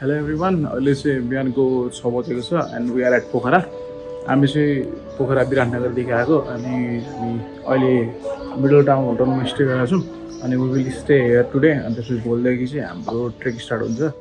Hello everyone, अहिले चाहिँ बिहानको 6 बजेको छ and we are at Pokhara. हामी चाहिँ पोखरा विराटनगरदेखि आएको अनि हामी अहिले मिडल टाउन होटलमा स्टे गरेका छौँ अनि we will stay here today. अनि त्यसपछि भोलिदेखि चाहिँ हाम्रो ट्रेक स्टार्ट हुन्छ।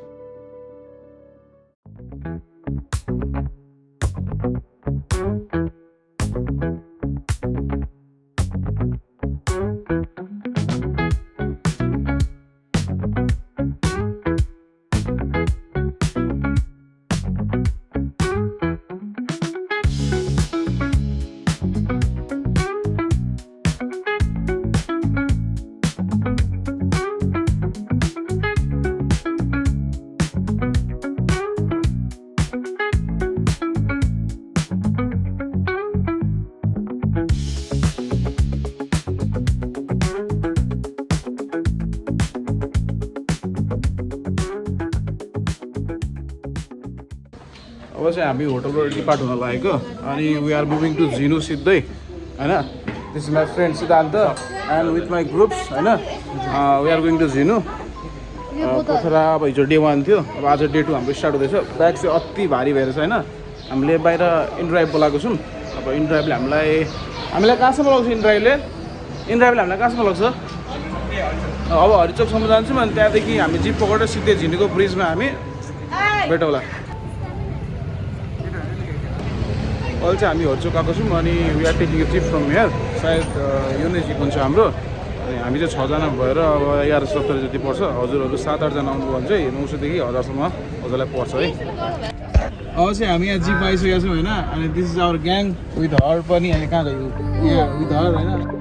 अब चाहिँ हामी होटलबाट डिपार्ट हुन लागेको अनि we are moving to Jinu सिधै होइन। दिस इज माई फ्रेन्ड सिद्धान्त एन्ड विथ माई ग्रुप्स होइन। We are going to Jinu. Pokhara अब हिजो डे 1 थियो, अब आज डे 2 हाम्रो स्टार्ट हुँदैछ। ब्याग चाहिँ अति भारी भएर छ होइन। हामीले बाहिर इनड्राइभ बोलाएको छौँ। अब इनड्राइभले हामीलाई कहाँसम्म लग्छ? इनड्राइभले हामीलाई कहाँसम्म लग्छ? अब हरिचोकसम्म जान्छौँ अनि त्यहाँदेखि हामी जिप पकाएर सिधै झिनुको ब्रिजमा हामी भेटौँला। अहिले चाहिँ हामी हरिचोक आएको छौँ अनि we are taking a zip from here. सायद यो नै जिप हुन्छ हाम्रो। अनि हामी चाहिँ 6 जना भएर अब 1170 जति पर्छ। हजुरहरू 7-8 जना आउनुभयो भने चाहिँ 900 देखि 1000सम्म हजुरलाई पर्छ है। अब चाहिँ हामी यहाँ जिप आइसकेका छौँ होइन। अनि this is our gang with her पनि। अनि कहाँ गयो विथ हर होइन।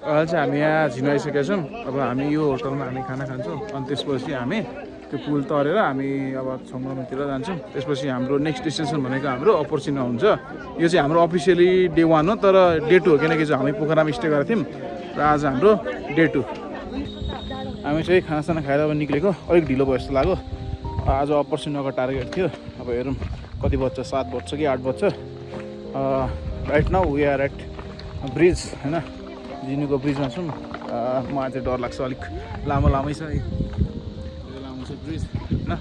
अहिले चाहिँ हामी यहाँ झिनो आइसकेका छौँ। अब हामी यो होटलमा हामी खाना खान्छौँ अनि त्यसपछि हामी त्यो पुल तरेर हामी अब छङ्गमतिर जान्छौँ। त्यसपछि हाम्रो नेक्स्ट डेस्टिनेसन भनेको हाम्रो अप्पर चिनो हुन्छ। यो चाहिँ हाम्रो अफिसियली डे 1 हो तर डे 2 हो किनकि चाहिँ हामी पोखरामा स्टे गरेको थियौँ र आज हाम्रो डे 2। हामी चाहिँ खानासाना खाएर अब निक्लेको। अलिक ढिलो भयो जस्तो लाग्यो। आज अप्पर चिनोको टार्गेट थियो। अब हेरौँ कति बज्छ, 7 बज्छ कि 8 बज्छ। Right now we are at bridge होइन। जिनुको ब्रिजमा छौँ। मलाई चाहिँ डर लाग्छ, अलिक लामै छ है। लामो छ ब्रिज होइन।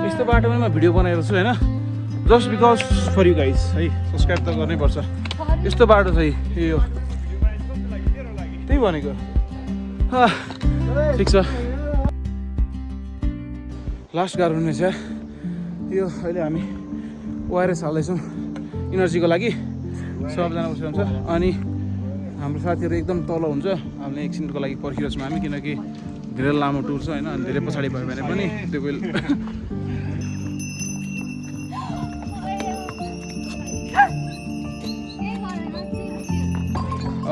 यस्तो बाटोमा म भिडियो बनाएको छु होइन, just because for you guys है। सब्सक्राइब त गर्नै पर्छ। यस्तो बाटो छ यो, त्यही भनेको। ठिक छ, लास्ट गाह्रो हुने छ यो। अहिले हामी ओआरएस हाल्दैछौँ इनर्जीको लागि। सबजना बसेर हुन्छ अनि हाम्रो साथीहरू एकदम तल हुन्छ। हामीले एकछिनको लागि पर्खिरहेको छौँ हामी किनकि धेरै लामो टुर छ होइन। अनि धेरै पछाडि भयो भने पनि त्यो बेल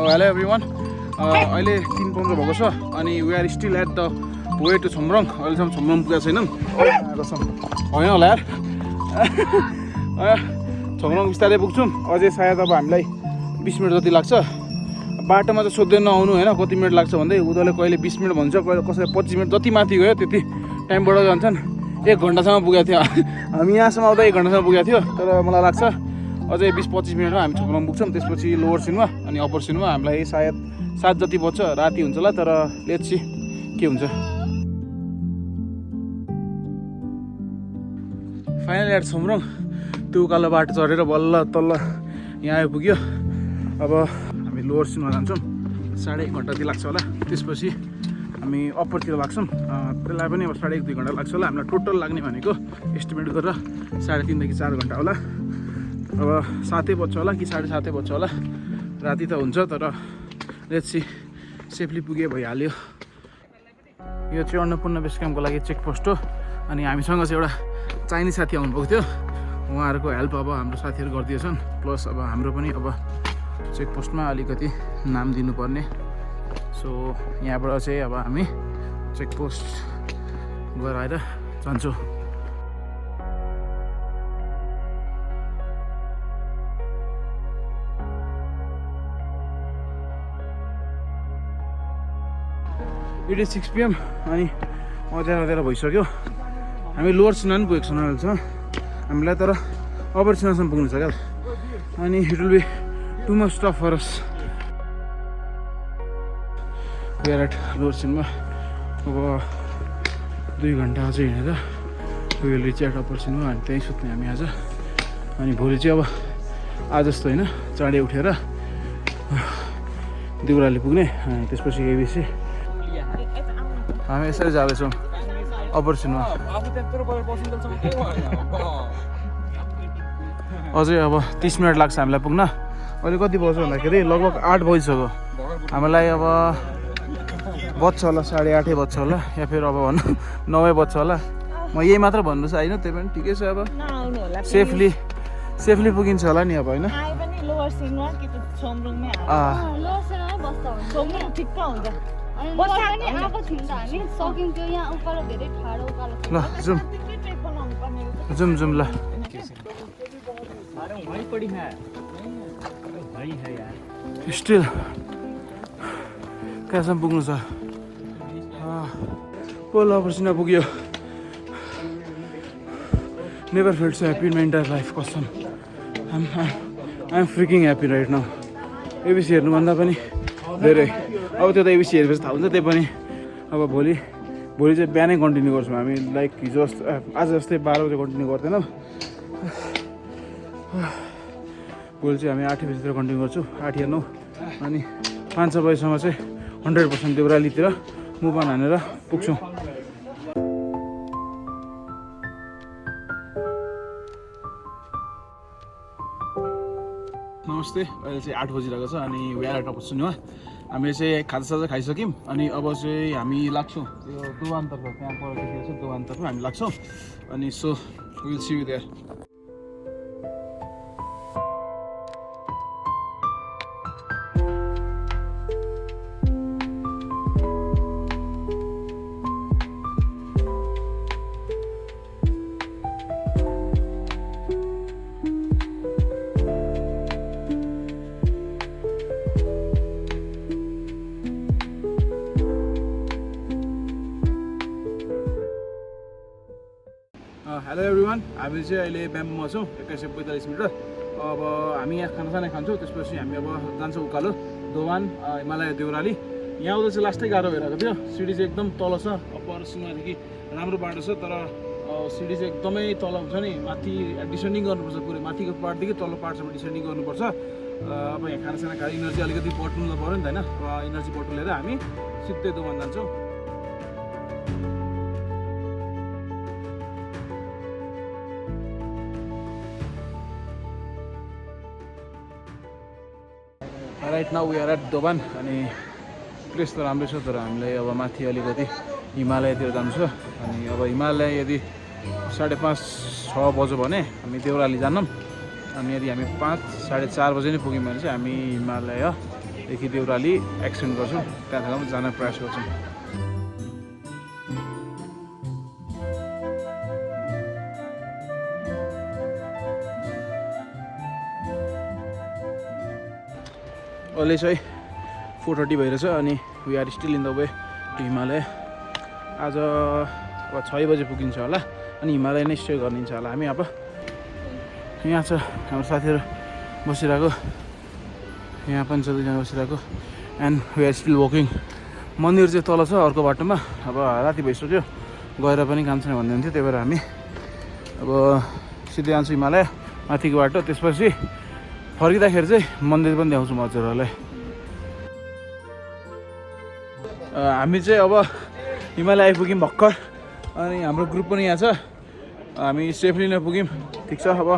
हेलो एभ्रिवान, अहिले 3:15 भएको छ अनि we are still at the way to Chhamrang. अहिलेसम्म छमरङ पुगेको छैनौँ होइन होला यार। छमरङ बिस्तारै पुग्छौँ। अझै सायद अब हामीलाई 20 मिनट जति लाग्छ। बाटोमा चाहिँ सोध्दै नआउनु होइन कति मिनट लाग्छ भन्दै। उनीहरूले कहिले 20 मिनट भन्छ, कहिले कसैले 25 मिनट। जति माथि गयो त्यति टाइमबाट जान्छन्। 1 घन्टासम्म पुगेको थियो हामी। यहाँसम्म आउँदा 1 घन्टासम्म पुगेको थियो तर मलाई लाग्छ अझै 20-25 मिनटमा हामी छमरङ पुग्छौँ। त्यसपछि लोवर सिनमा अनि अप्पर सिनमा हामीलाई सायद 7 जति बज्छ। राति हुन्छ होला तर लेट्स सी के हुन्छ। फाइनली एट छमरङ त्यो उकालो बाटो चढेर बल्ल तल्ल यहाँ आइपुग्यो। अब हामी लोवर सिनमा जान्छौँ। 1.5 घन्टा जति लाग्छ होला। त्यसपछि हामी अप्परतिर लाग्छौँ। त्यसलाई पनि अब 1.5-2 घन्टा लाग्छ होला। हामीलाई टोटल लाग्ने भनेको एस्टिमेट गरेर 3.5 4 घन्टा होला। अब 7 बज्छ होला कि 7:30 बज्छ होला। राति त हुन्छ तर लेट्स सी सेफली पुगे भइहाल्यो। यो चाहिँ अन्नपूर्ण बेस क्याम्पको लागि चेकपोस्ट हो अनि हामीसँग चाहिँ एउटा चाइनिज साथी आउनुभएको थियो उहाँहरूको हेल्प अब हाम्रो साथीहरू गरिदिएछन् प्लस अब हाम्रो पनि अब चेकपोस्टमा अलिकति नाम दिनुपर्ने सो यहाँबाट चाहिँ अब हामी चेकपोस्ट गराएर जान्छौँ इट इज 6 PM अनि अँध्यारो भइसक्यो हामी लोवर सिनान पुगेको छौँ अहिले छ हामीलाई तर अप्पर सिनासम्म पुग्नु छ क्या अनि it will be too much tough for us we are at lower Sinma अब 2 घन्टा अझै हिँडेर we will reach at upper Sinma अनि त्यहीँ सुत्ने हामी आज अनि भोलि चाहिँ अब आज जस्तो होइन चाँडै उठेर देउराली पुग्ने अनि त्यसपछि एबिसी हामी यसरी जाँदैछौँ अप्पर सिनमा अझै अब 30 मिनट लाग्छ हामीलाई पुग्न अहिले कति बज्छ भन्दाखेरि लगभग 8 बजिसक्यो हामीलाई अब बज्छ होला 8:30 बज्छ होला या फिर अब भन्नु 9 बज्छ होला म यही मात्र भन्नु छ होइन त्यही पनि ठिकै छ अब सेफली पुगिन्छ होला नि अब होइन जुम ल स्टिल कहाँसम्म पुग्नु छ पोल अपर्सिना पुग्यो never felt so happy in my entire life कसम I'm freaking happy right now ABC हेर्नुभन्दा पनि धेरै अब त्यो त एबिसी हेरेपछि थाहा हुन्छ त्यही पनि अब भोलि चाहिँ बिहानै कन्टिन्यू गर्छौँ हामी लाइक हिजो जस्तो आज जस्तै 12 बजे कन्टिन्यू गर्दैनौँ भोलि चाहिँ हामी 8 बजीतिर कन्टिन्यू गर्छौँ 8 या 9 अनि 5-6 बजीसम्म चाहिँ 100% देउरालीतिर मुभ अन हानेर पुग्छौँ नमस्ते अहिले चाहिँ 8 बजिरहेको छ अनि we are at upper cinema हामीले चाहिँ खाजासाजा खाइसक्यौँ अनि अब चाहिँ हामी लाग्छौँ यो दोवानतर्फ त्यहाँ पर देखेको छ दोवानतर्फ हामी लाग्छौँ अनि so will see you there hello everyone हामी चाहिँ अहिले ब्याम्बोमा छौँ 21:45 मिनट अब हामी यहाँ खानासाना खान्छौँ त्यसपछि हामी अब जान्छौँ उकालो दोवान हिमालय देउराली यहाँ आउँदा चाहिँ लास्टै गाह्रो भइरहेको थियो सिडी चाहिँ एकदम तल छ अप्पर सिमादेखि राम्रो बाटो छ तर सिडी चाहिँ एकदमै तल हुन्छ नि माथि डिसेन्डिङ गर्नुपर्छ पुरै माथिको पार्टदेखि तल्लो पार्टसम्म डिसेन्डिङ गर्नुपर्छ अब यहाँ खानासाना खाएर इनर्जी अलिकति बटुल्नु पऱ्यो नि त होइन इनर्जी बटुलेर हामी सिधै दोवान जान्छौँ right now we are at Dovan अनि प्लेस त राम्रै छ तर हामीलाई अब माथि अलिकति हिमालयतिर जानु छ अनि अब हिमालय यदि 5:30-6 बज्यो भने हामी देउराली जान्नौँ अनि यदि हामी 5-4:30 बजे नै पुग्यौँ भने चाहिँ हामी हिमालयदेखि देउराली एक्सटेन्ड गर्छौँ त्यहाँसम्म जान प्रयास गर्छौँ अहिले चाहिँ 4:30 भइरहेछ अनि we are still in the way to Himalaya आज अब 6 बजे पुगिन्छ होला अनि हिमालय नै स्टे गरिन्छ होला हामी अब यहाँ छ हाम्रो साथीहरू बसिरहेको यहाँ पनि छ 2 जना बसिरहेको and we are still walking मन्दिर चाहिँ तल छ अर्को बाटोमा अब राति भइसक्यो गएर पनि काम छैन भन्दै हुन्थ्यो त्यही भएर हामी अब सिधै जान्छौँ हिमालय माथिको बाटो त्यसपछि फर्किँदाखेरि चाहिँ मन्दिर पनि देखाउँछु म हजुरहरूलाई हामी चाहिँ अब हिमालय आइपुग्यौँ भर्खर अनि हाम्रो ग्रुप पनि यहाँ छ हामी सेफली नै पुग्यौँ ठिक छ अब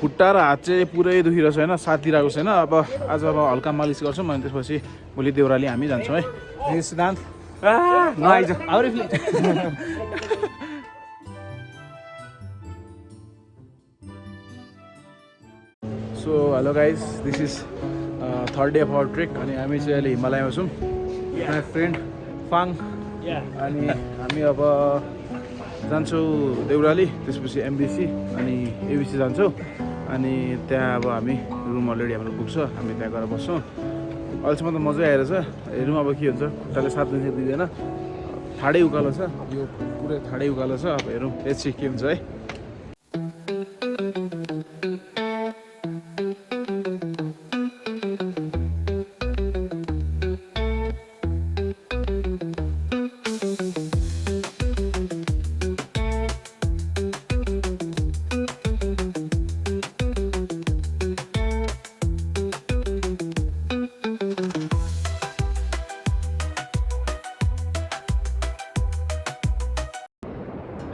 खुट्टा र हात चाहिँ पुरै दुखिरहेको छैन साथ दिइरहेको छैन अब आज अब हल्का मालिस गर्छौँ अनि त्यसपछि भोलि देउराली हामी जान्छौँ है सिद्धान्त नआइज Our flight. So hello guys this is third day of our trek अनि हामी चाहिँ अहिले हिमालयमा छौँ माई फ्रेन्ड फाङ अनि हामी अब जान्छौँ देउराली त्यसपछि एमबिसी अनि एबिसी जान्छौँ अनि त्यहाँ अब हामी रुम अलरेडी हाम्रो बुक छ हामी त्यहाँ गएर बस्छौँ अहिलेसम्म त मजै आइरहेछ हेरौँ अब के हुन्छ खुट्टाले साथ दिँदैन ठाडै उकालो छ यो पुरै ठाडै उकालो छ अब हेरौँ यसै के हुन्छ है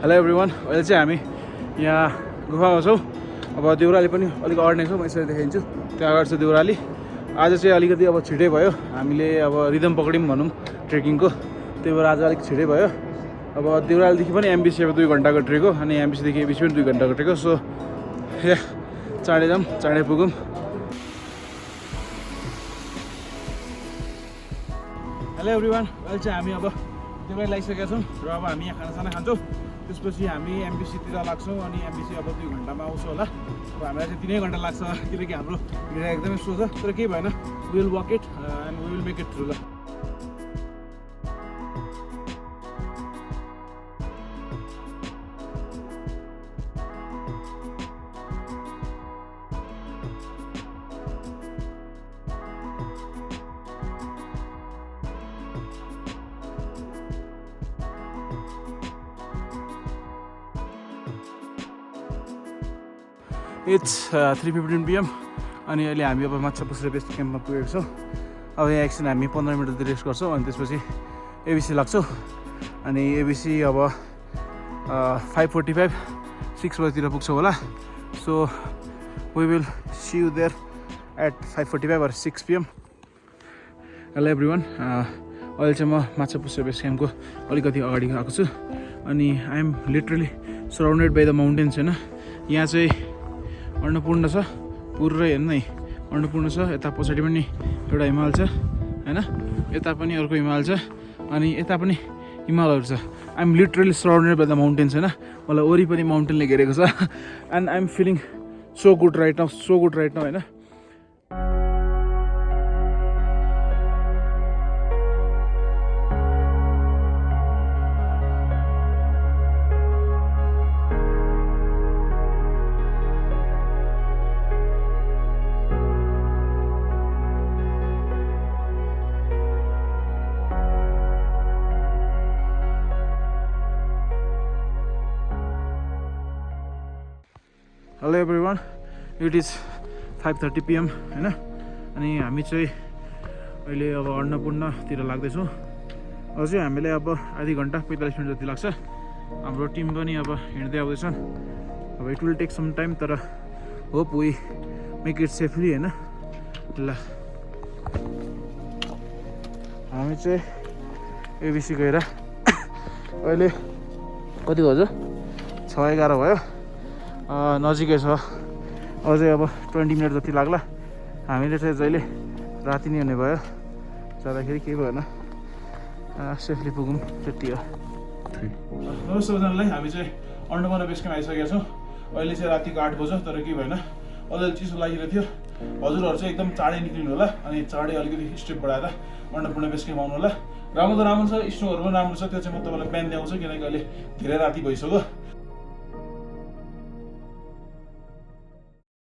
हेलो एभ्रिवान अहिले चाहिँ हामी यहाँ गुफामा छौँ अब देउराली पनि अलिक अड्ने छौँ म यसरी देखाइदिन्छु त्यहाँ अगाडि छ देउराली आज चाहिँ अलिकति अब छिटै भयो हामीले अब रिदम पक्रियौँ भनौँ ट्रेकिङको त्यही भएर आज अलिक छिटै भयो अब देउरालीदेखि पनि एमबिसी अब 2 घन्टाको ट्रेक हो अनि एमबिसीदेखि एबिसी पनि 2 घन्टाको ट्रेक हो सो या चाँडै जाऊँ चाँडै पुगौँ हेलो एभ्रिवान अहिले चाहिँ हामी अब देउराली लागिसकेका छौँ र अब हामी यहाँ खानासाना खान्छौँ त्यसपछि हामी एमबिसीतिर लाग्छौँ अनि एमबिसी अब 2 घन्टामा आउँछ होला अब हामीलाई चाहिँ 3 घन्टा लाग्छ किनकि हाम्रो भिड एकदमै स्लो छ तर केही भएन will walk it and we will make it through ल इट्स 3:15 PM अनि अहिले हामी अब माछापुच्छ्रे बेस क्याम्पमा पुगेको छौँ अब यहाँ एकछिन हामी 15 मिनट जति रेस्ट गर्छौँ अनि त्यसपछि एबिसी लाग्छौँ अनि एबिसी अब 5:45 6 बजीतिर पुग्छौँ होला so we will see you there at 5:45 or 6 PM hello everyone अहिले चाहिँ म माछापुच्छ्रे बेस क्याम्पको अलिकति अगाडि आएको छु अनि I am literally surrounded by the mountains होइन यहाँ चाहिँ अन्नपूर्ण छ पुरै हेर्नु है अन्नपूर्ण छ यता पछाडि पनि एउटा हिमाल छ होइन यता पनि अर्को हिमाल छ अनि यता पनि हिमालहरू छ I am literally surrounded by the mountains होइन मलाई वरिपरि माउन्टेनले घेरेको छ and I am feeling so good right now होइन hello everyone it is 5:30 PM होइन अनि हामी चाहिँ अहिले अब अन्नपूर्णतिर लाग्दैछौँ अझै हामीले अब आधी घन्टा 45 मिनट जति लाग्छ हाम्रो टिम पनि अब हिँड्दै आउँदैछन् अब it will take some time तर hope we make it safely होइन ल हामी चाहिँ एबिसी गएर अहिले कति बज्यो 6:11 भयो नजिकै छ अझै अब 20 मिनट जति लाग्ला हामीले चाहिँ जहिले राति नै हुने भयो जाँदाखेरि केही भएन सेफली पुगौँ त्यति हो नमस्ते सबैजनालाई हामी चाहिँ अन्नपूर्ण बेस क्याम्प आइसकेका छौँ अहिले चाहिँ रातिको 8 बज्यो तर केही भएन अलिअलि चिसो लागिरहेको थियो हजुरहरू चाहिँ एकदम चाँडै निक्लिनु होला अनि चाँडै अलिकति स्टेप बढाएर अन्नपूर्ण बेस क्याम्प आउनु होला राम्रो त राम्रो छ स्नोहरू पनि राम्रो छ त्यो चाहिँ म तपाईँलाई बिहान ल्याउँछु किनकि अहिले धेरै राति भइसक्यो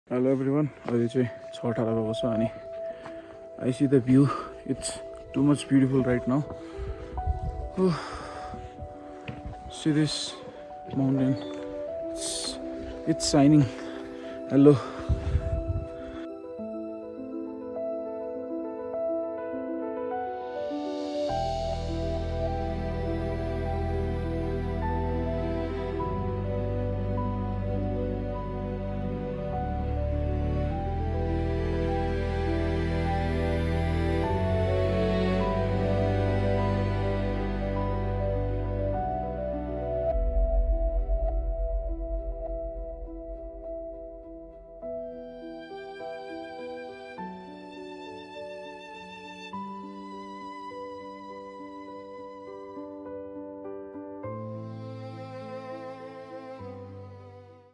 हेलो एभ्रिवान अहिले चाहिँ 6:18 भएको छ अनि I see the view it's too much beautiful right now see this mountain it's shining hello